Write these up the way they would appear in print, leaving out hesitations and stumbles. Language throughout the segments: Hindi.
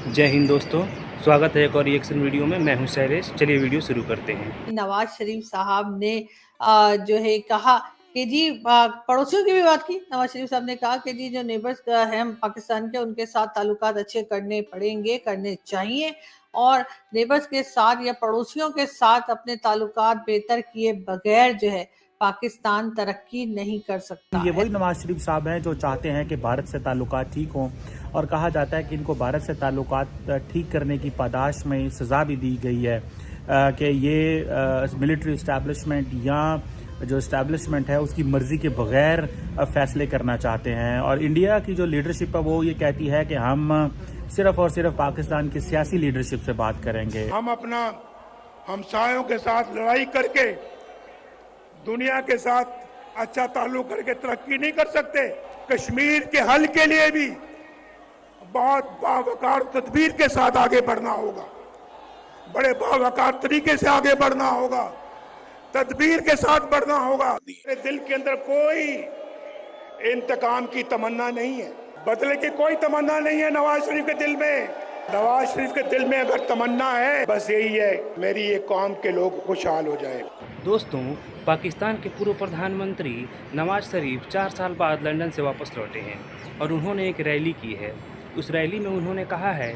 जय हिंद दोस्तों, स्वागत है एक और रिएक्शन वीडियो में। मैं हूं शैलेश। चलिए वीडियो शुरू करते हैं। नवाज शरीफ साहब ने जो है कहा कि जी पड़ोसियों की भी बात की। नवाज शरीफ साहब ने कहा कि जी जो नेबर्स हैं पाकिस्तान के, उनके साथ ताल्लुकात अच्छे करने पड़ेंगे, करने चाहिए, और नेबर्स के साथ या पड़ोसियों के साथ अपने ताल्लुकात बेहतर किए बगैर जो है पाकिस्तान तरक्की नहीं कर सकता। ये वही नवाज शरीफ साहब हैं जो चाहते हैं कि भारत से ताल्लुकात ठीक हों, और कहा जाता है कि इनको भारत से ताल्लुकात ठीक करने की पादाश में सज़ा भी दी गई है कि ये मिलिट्री इस्टेब्लिशमेंट या जो इस्टेब्लिशमेंट है उसकी मर्ज़ी के बगैर फैसले करना चाहते हैं। और इंडिया की जो लीडरशिप है वो ये कहती है कि हम सिर्फ और सिर्फ पाकिस्तान की सियासी लीडरशिप से बात करेंगे। हम अपना हमसायों के साथ लड़ाई करके दुनिया के साथ अच्छा ताल्लुक करके तरक्की नहीं कर सकते। कश्मीर के हल के लिए भी बहुत बावकार तदबीर के साथ आगे बढ़ना होगा, बड़े बावकार तरीके से आगे बढ़ना होगा, तदबीर के साथ बढ़ना होगा। मेरे दिल के अंदर कोई इंतकाम की तमन्ना नहीं है, बदले की कोई तमन्ना नहीं है नवाज शरीफ के दिल में। नवाज शरीफ के दिल में अगर तमन्ना है, बस यही है, मेरी ये कौम के लोग खुशहाल हो जाए। दोस्तों, पाकिस्तान के पूर्व प्रधानमंत्री नवाज शरीफ 4 साल बाद लंदन से वापस लौटे हैं और उन्होंने एक रैली की है। उस रैली में उन्होंने कहा है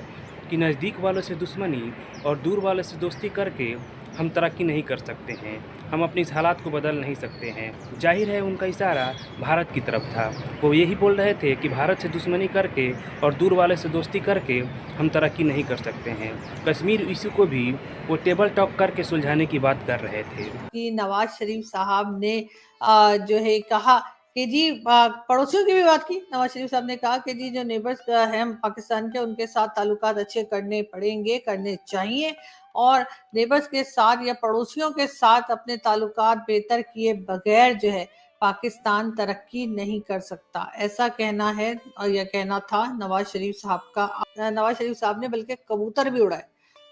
कि नज़दीक वालों से दुश्मनी और दूर वालों से दोस्ती करके हम तरक्की नहीं कर सकते हैं, हम अपनी इस हालात को बदल नहीं सकते हैं। जाहिर है उनका इशारा भारत की तरफ था। वो यही बोल रहे थे कि भारत से दुश्मनी करके और दूर वाले से दोस्ती करके हम तरक्की नहीं कर सकते हैं। कश्मीर इशू को भी वो टेबल टॉक करके सुलझाने की बात कर रहे थे। कि नवाज शरीफ साहब ने जो है कहा कि जी पड़ोसियों की भी बात की। नवाज शरीफ साहब ने कहा कि जी जो नेबर्स हैं पाकिस्तान के, उनके साथ ताल्लुकात अच्छे करने पड़ेंगे, करने चाहिए, और नेबर्स के साथ या पड़ोसियों के साथ अपने ताल्लुकात बेहतर किए बगैर जो है पाकिस्तान तरक्की नहीं कर सकता। ऐसा कहना है, और यह कहना था नवाज शरीफ साहब का। नवाज शरीफ साहब ने बल्कि कबूतर भी उड़ाए।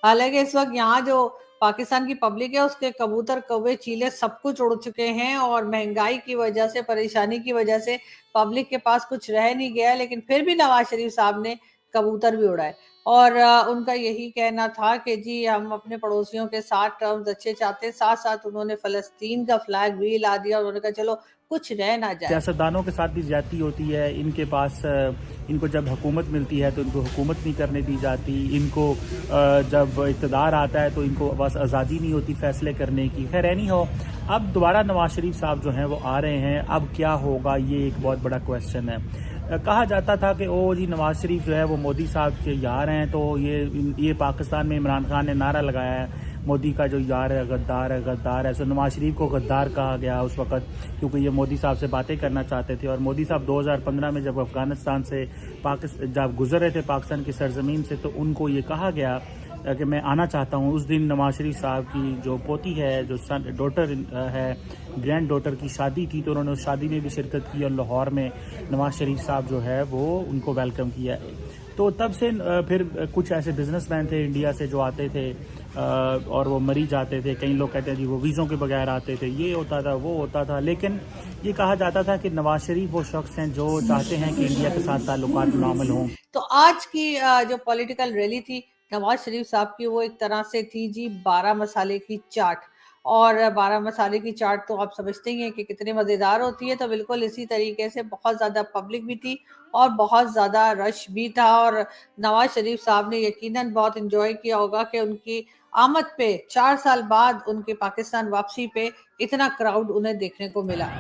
हालांकि इस वक्त यहाँ जो पाकिस्तान की पब्लिक है, उसके कबूतर, कौवे, चीले सब कुछ उड़ चुके हैं, और महंगाई की वजह से, परेशानी की वजह से पब्लिक के पास कुछ रह नहीं गया। लेकिन फिर भी नवाज शरीफ साहब ने कबूतर भी उड़ाए, और उनका यही कहना था कि जी हम अपने पड़ोसियों के साथ टर्म्स अच्छे चाहते हैं। साथ साथ उन्होंने फलस्तीन का फ्लैग भी हिला दिया, और उन्होंने कहा चलो कुछ रह ना जाए। सियासतदानों के साथ भी ज्यादती होती है। इनके पास इनको जब हुकूमत मिलती है तो इनको हुकूमत नहीं करने दी जाती। इनको जब इक़्तिदार आता है तो इनको बस आज़ादी नहीं होती फैसले करने की। खैर एनी हो, अब दोबारा नवाज शरीफ साहब जो हैं वो आ रहे हैं। अब क्या होगा, ये एक बहुत बड़ा क्वेश्चन है। कहा जाता था कि ओ जी नवाज शरीफ जो है वो मोदी साहब के यार हैं, तो ये पाकिस्तान में इमरान खान ने नारा लगाया है मोदी का जो यार है गद्दार है, गद्दार है। सो नवाज शरीफ को गद्दार कहा गया उस वक्त, क्योंकि ये मोदी साहब से बातें करना चाहते थे। और मोदी साहब 2015 में जब अफगानिस्तान से जब गुजर रहे थे पाकिस्तान की सरजमीन से, तो उनको ये कहा गया कि मैं आना चाहता हूँ। उस दिन नवाज शरीफ साहब की जो पोती है, जो सन डॉटर है, ग्रैंड डॉटर की शादी थी, तो उन्होंने उस शादी में भी शिरकत की, और लाहौर में नवाज शरीफ साहब जो है वो उनको वेलकम किया। तो तब से फिर कुछ ऐसे बिजनेसमैन थे इंडिया से जो आते थे और वो मरी जाते थे। कई लोग कहते हैं जी वो वीज़ों के बगैर आते थे, ये होता था, वो होता था। लेकिन ये कहा जाता था कि नवाज शरीफ वो शख्स हैं जो चाहते हैं कि इंडिया के साथ ताल्लुकात मुकम्मल हों। तो आज की जो पॉलिटिकल रैली थी नवाज शरीफ साहब की, वो एक तरह से थी जी 12 मसाले की चाट। और 12 मसाले की चाट तो आप समझते ही हैं कि कितनी मज़ेदार होती है। तो बिल्कुल इसी तरीके से बहुत ज़्यादा पब्लिक भी थी और बहुत ज़्यादा रश भी था, और नवाज शरीफ साहब ने यकीनन बहुत इंजॉय किया होगा कि उनकी आमद पे 4 साल बाद उनकी पाकिस्तान वापसी पे इतना क्राउड उन्हें देखने को मिला।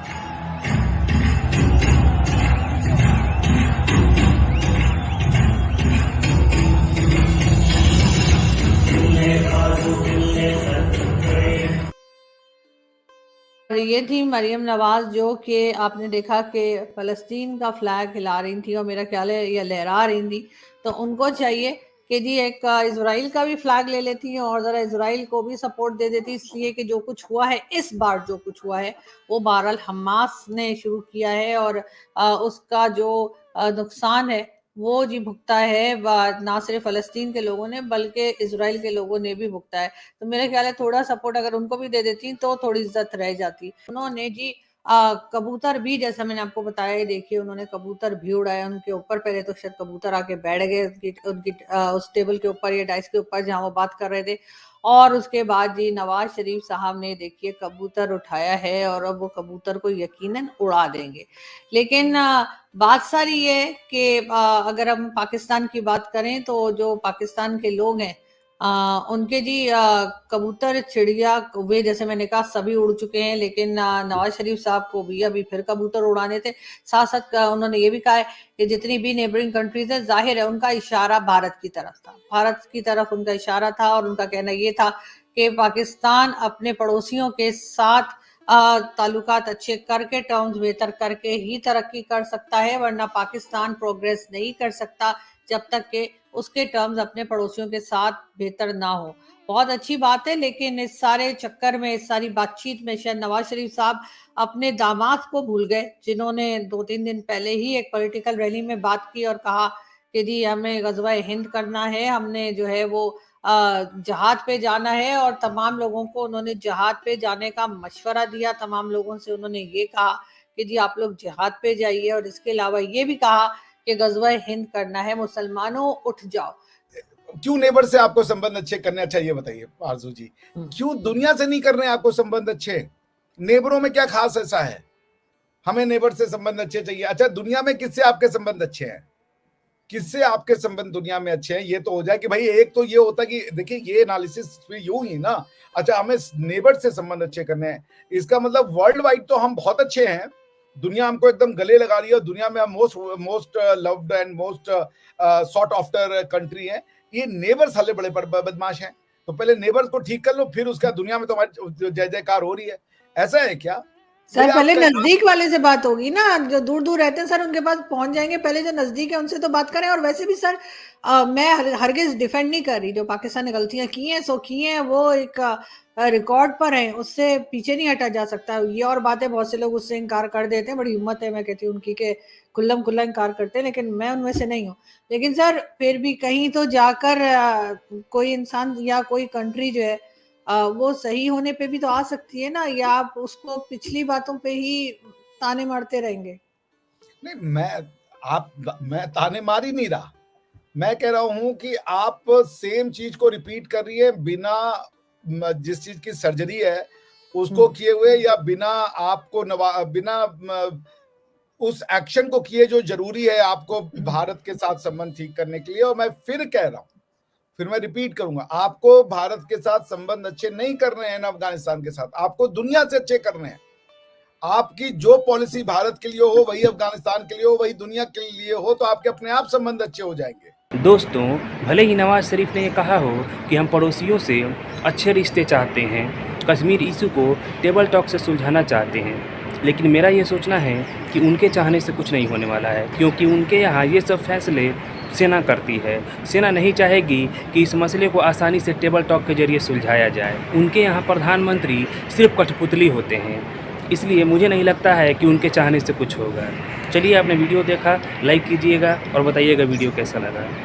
और ये थी मरियम नवाज, जो कि आपने देखा कि फ़लस्तीन का फ्लैग हिला रही थी, और मेरा ख्याल है ये लहरा रही थी। तो उनको चाहिए कि जी एक इजराइल का भी फ्लैग ले लेती हैं और ज़रा इजराइल को भी सपोर्ट दे देती, इसलिए कि जो कुछ हुआ है इस बार, जो कुछ हुआ है वो बहरहाल हमास ने शुरू किया है, और उसका जो नुकसान है वो जी भुगता है ना सिर्फ फ़लस्तीन के लोगों ने, बल्कि इजराइल के लोगों ने भी भुगता है। तो मेरे ख्याल है थोड़ा सपोर्ट अगर उनको भी दे देती तो थोड़ी इज्जत रह जाती। उन्होंने जी कबूतर भी, जैसा मैंने आपको बताया, ये देखिए उन्होंने कबूतर भी उड़ाया उनके ऊपर। पहले तो शायद कबूतर आके बैठ गए उनकी उनकी उस टेबल के ऊपर या डाइस के ऊपर जहां वो बात कर रहे थे, और उसके बाद जी नवाज शरीफ साहब ने देखिए कबूतर उठाया है और अब वो कबूतर को यकीनन उड़ा देंगे। लेकिन बात सारी ये है कि अगर हम पाकिस्तान की बात करें तो जो पाकिस्तान के लोग हैं उनके जी कबूतर, चिड़िया, कौवे, जैसे मैंने कहा, सभी उड़ चुके हैं। लेकिन नवाज शरीफ साहब को भी अभी फिर कबूतर उड़ाने थे। साथ साथ उन्होंने ये भी कहा है कि जितनी भी नेबरिंग कंट्रीज है, जाहिर है उनका इशारा भारत की तरफ था, भारत की तरफ उनका इशारा था, और उनका कहना ये था कि पाकिस्तान अपने पड़ोसियों के साथ ताल्लुकात अच्छे करके, टर्म्स बेहतर करके ही तरक्की कर सकता है, वरना पाकिस्तान प्रोग्रेस नहीं कर सकता जब तक कि उसके टर्म्स अपने पड़ोसियों के साथ बेहतर ना हो। बहुत अच्छी बात है, लेकिन इस सारे चक्कर में, इस सारी बातचीत में शायद नवाज शरीफ साहब अपने दामाद को भूल गए, जिन्होंने 2-3 दिन पहले ही एक पॉलिटिकल रैली में बात की और कहा कि जी हमें गज़वा हिंद करना है, हमने जो है वो जहाद पे जाना है, और तमाम लोगों को उन्होंने जहाद पे जाने का मशवरा दिया। तमाम लोगों से उन्होंने ये कहा कि जी आप लोग जहाद पे जाइए, और इसके अलावा ये भी कहा कि गज़वा हिंद करना है, मुसलमानों उठ जाओ। क्यों नेबर से आपको संबंध अच्छे करने? अच्छा ये बताइए आरजू जी, क्यों दुनिया से नहीं करने आपको संबंध अच्छे? नेबरों में क्या खास ऐसा है? हमें नेबर से संबंध अच्छे चाहिए। अच्छा, दुनिया में किससे आपके संबंध अच्छे हैं? किससे आपके संबंध दुनिया में अच्छे हैं? ये तो हो जाए कि भाई, एक तो ये होता कि देखिए ये एनालिसिस यूं ही ना, अच्छा हमें नेबर से संबंध अच्छे करने हैं, इसका मतलब वर्ल्ड वाइड तो हम बहुत अच्छे हैं, दुनिया हमको एकदम गले लगा रही है, दुनिया में हम most loved and most sought after country है। ये नेबर्स हले बड़े बदमाश हैं, तो पहले नेबर्स को ठीक कर लो, फिर उसका दुनिया में तो हमारी जय जयकार हो रही है। ऐसा है क्या सर? पहले नजदीक वाले से बात होगी ना, जो दूर दूर रहते हैं सर उनके पास पहुंच जाएंगे, पहले जो नजदीक है उनसे तो बात करें। और वैसे भी सर मैं हरगिज डिफेंड नहीं कर रही, जो पाकिस्तान ने गलतियां की हैं सो की हैं, वो एक रिकॉर्ड पर है, उससे पीछे नहीं हटा जा सकता। ये और बातें बहुत से लोग उससे इनकार कर देते हैं, बड़ी हिम्मत है मैं कहती हूँ उनकी के खुल्लम खुल्ला इनकार करते हैं, लेकिन मैं उनमें से नहीं हूँ। लेकिन सर फिर भी कहीं तो जाकर कोई इंसान या कोई कंट्री जो है वो सही होने पे भी तो आ सकती है ना, या आप उसको पिछली बातों पे ही ताने मारते रहेंगे? नहीं, मैं ताने मार ही नहीं रहा, मैं कह रहा हूं कि आप सेम चीज को रिपीट कर रही है बिना जिस चीज की सर्जरी है उसको किए हुए, या बिना आपको बिना उस एक्शन को किए जो जरूरी है आपको भारत के साथ संबंध ठीक करने के लिए। और मैं फिर कह रहा हूं, फिर मैं रिपीट करूंगा, आपको भारत के साथ संबंध अच्छे नहीं करने हैं ना अफगानिस्तान के साथ, आपको दुनिया से अच्छे करने हैं। आपकी जो पॉलिसी भारत के लिए हो वही अफगानिस्तान के लिए हो, वही दुनिया के लिए हो, तो आपके अपने आप संबंध अच्छे हो जाएंगे। दोस्तों, भले ही नवाज शरीफ ने ये कहा हो कि हम पड़ोसियों से अच्छे रिश्ते चाहते हैं, कश्मीर इशू को टेबल टॉक से सुलझाना चाहते हैं, लेकिन मेरा ये सोचना है कि उनके चाहने से कुछ नहीं होने वाला है, क्योंकि उनके यहाँ ये सब फैसले सेना करती है। सेना नहीं चाहेगी कि इस मसले को आसानी से टेबल टॉक के जरिए सुलझाया जाए। उनके यहाँ प्रधानमंत्री सिर्फ कठपुतली होते हैं, इसलिए मुझे नहीं लगता है कि उनके चाहने से कुछ होगा। चलिए, आपने वीडियो देखा, लाइक कीजिएगा और बताइएगा वीडियो कैसा लगा।